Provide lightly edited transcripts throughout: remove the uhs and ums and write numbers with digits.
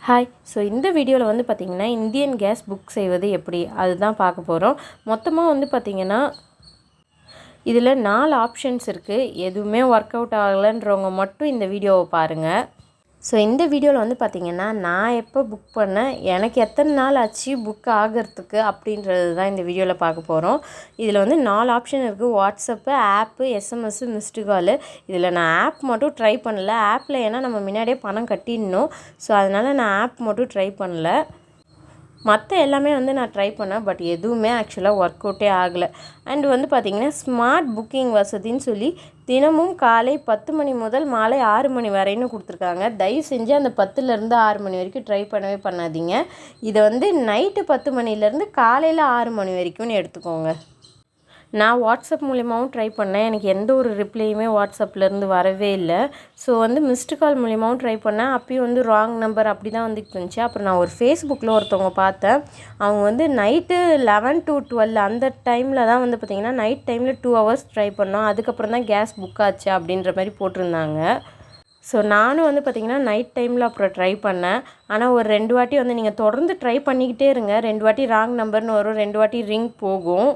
Hi. So இந்த வீடியோவில் வந்து பார்த்திங்கன்னா இந்தியன் கேஸ் புக் செய்வது எப்படி அதுதான் பார்க்க போகிறோம். மொத்தமாக வந்து பார்த்திங்கன்னா இதில் 4 ஆப்ஷன்ஸ் இருக்குது. எதுவுமே ஒர்க் அவுட் ஆகலைன்றவங்க மட்டும் இந்த வீடியோவை பாருங்கள். ஸோ இந்த வீடியோவில் வந்து பார்த்திங்கன்னா நான் எப்போ புக் பண்ணேன், எனக்கு எத்தனை நாள் ஆச்சு புக் ஆகிறதுக்கு அப்படின்றது தான் இந்த வீடியோவில் பார்க்க போகிறோம். இதில் வந்து 4 ஆப்ஷன் இருக்குது. வாட்ஸ்அப்பு, ஆப்பு, எஸ்எம்எஸ்ஸு, மிஸ்டு காலு. இதில் நான் ஆப் மட்டும் ட்ரை பண்ணல. ஆப்பில் ஏன்னா நம்ம முன்னாடியே பணம் கட்டிடணும். ஸோ அதனால் நான் ஆப் மட்டும் ட்ரை பண்ணல. மற்ற எல்லாமே வந்து நான் ட்ரை பண்ணேன். பட் எதுவுமே ஆக்சுவலாக ஒர்க் அவுட்டே ஆகலை. அண்ட் வந்து பார்த்திங்கன்னா ஸ்மார்ட் புக்கிங் வசதின்னு சொல்லி தினமும் காலை 10 மணி முதல் மாலை 6 மணி வரைன்னு கொடுத்துருக்காங்க. தயவு செஞ்சு அந்த 10லேருந்து 6 மணி வரைக்கும் ட்ரை பண்ணவே பண்ணாதீங்க. இதை வந்து நைட்டு 10 மணிலேருந்து காலையில் 6 மணி வரைக்கும்னு எடுத்துக்கோங்க. நான் வாட்ஸ்அப் மூலிமாவும் ட்ரை பண்ணேன். எனக்கு எந்த ஒரு ரிப்ளையுமே வாட்ஸ்அப்லேருந்து வரவே இல்லை. ஸோ வந்து மிஸ்டு கால் மூலிமாவும் ட்ரை பண்ணேன். அப்பயும் வந்து ராங் நம்பர் அப்படி தான் வந்துட்டு இருந்துச்சு. அப்புறம் நான் ஒரு ஃபேஸ்புக்கில் ஒருத்தவங்க பார்த்தேன். அவங்க வந்து நைட்டு 11 to 12 அந்த டைமில் தான் வந்து பார்த்திங்கன்னா நைட் டைமில் 2 hours ட்ரை பண்ணோம். அதுக்கப்புறம் தான் கேஸ் புக் ஆச்சு அப்படின்ற மாதிரி போட்டிருந்தாங்க. ஸோ நானும் வந்து பார்த்திங்கன்னா நைட் டைமில் அப்புறம் ட்ரை பண்ணேன். ஆனால் ஒரு 2 வாட்டி வந்து நீங்கள் தொடர்ந்து ட்ரை பண்ணிக்கிட்டே இருங்க. 2 வாட்டி ராங் நம்பர்னு வரும், 2 வாட்டி ரிங் போகும்.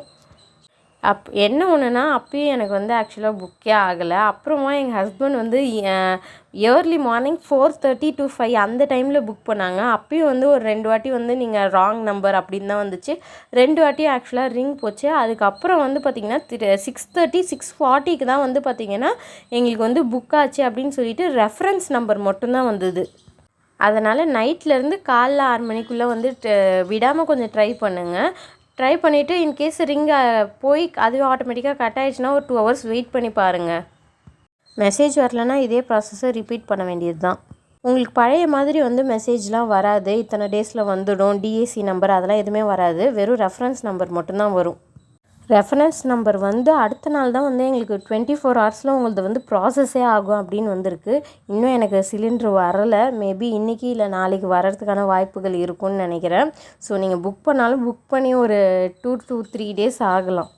என்ன ஒன்றுனா அப்பயும் எனக்கு வந்து ஆக்சுவலாக புக்கே ஆகலை. அப்புறமா எங்கள் ஹஸ்பண்ட் வந்து ஏர்லி மார்னிங் 4:30 to 5 அந்த டைமில் புக் பண்ணாங்க. அப்பயும் வந்து ஒரு 2 வாட்டி வந்து நீங்கள் ராங் நம்பர் அப்படின்னு தான் வந்துச்சு. 2 வாட்டியும் ஆக்சுவலாக ரிங் போச்சு. அதுக்கப்புறம் வந்து பார்த்திங்கன்னா 6:30 6:40க்கு தான் வந்து பார்த்திங்கன்னா எங்களுக்கு வந்து புக் ஆச்சு அப்படின்னு சொல்லிட்டு ரெஃபரன்ஸ் நம்பர் மட்டும்தான் வந்தது. அதனால் நைட்லேருந்து காலைல 6 மணிக்குள்ளே வந்து விடாமல் கொஞ்சம் ட்ரை பண்ணுங்கள். ட்ரை பண்ணிவிட்டு இன்கேஸ் ரிங் போய் அதுவே ஆட்டோமேட்டிக்காக கட் ஆகிடுச்சுன்னா ஒரு 2 hours வெயிட் பண்ணி பாருங்கள். மெசேஜ் வரலன்னா இதே ப்ராசஸை ரிப்பீட் பண்ண வேண்டியது தான். உங்களுக்கு பழைய மாதிரி வந்து மெசேஜ்லாம் வராது. இத்தனை டேஸில் வந்துடும் டிஏசி நம்பர் அதெல்லாம் எதுவுமே வராது. வெறும் ரெஃபரன்ஸ் நம்பர் மட்டும்தான் வரும். ரெஃபரன்ஸ் நம்பர் வந்து அடுத்த நாள் தான் வந்து எங்களுக்கு 24 hours உங்களது வந்து ப்ராசஸே ஆகும் அப்படின்னு வந்திருக்கு. இன்னும் எனக்கு சிலிண்ட்ரு வரலை. மேபி இன்றைக்கி இல்லை நாளைக்கு வர்றதுக்கான வாய்ப்புகள் இருக்கும்னு நினைக்கிறேன். ஸோ நீங்கள் புக் பண்ணாலும் புக் பண்ணி ஒரு 2 to 3 days ஆகலாம்.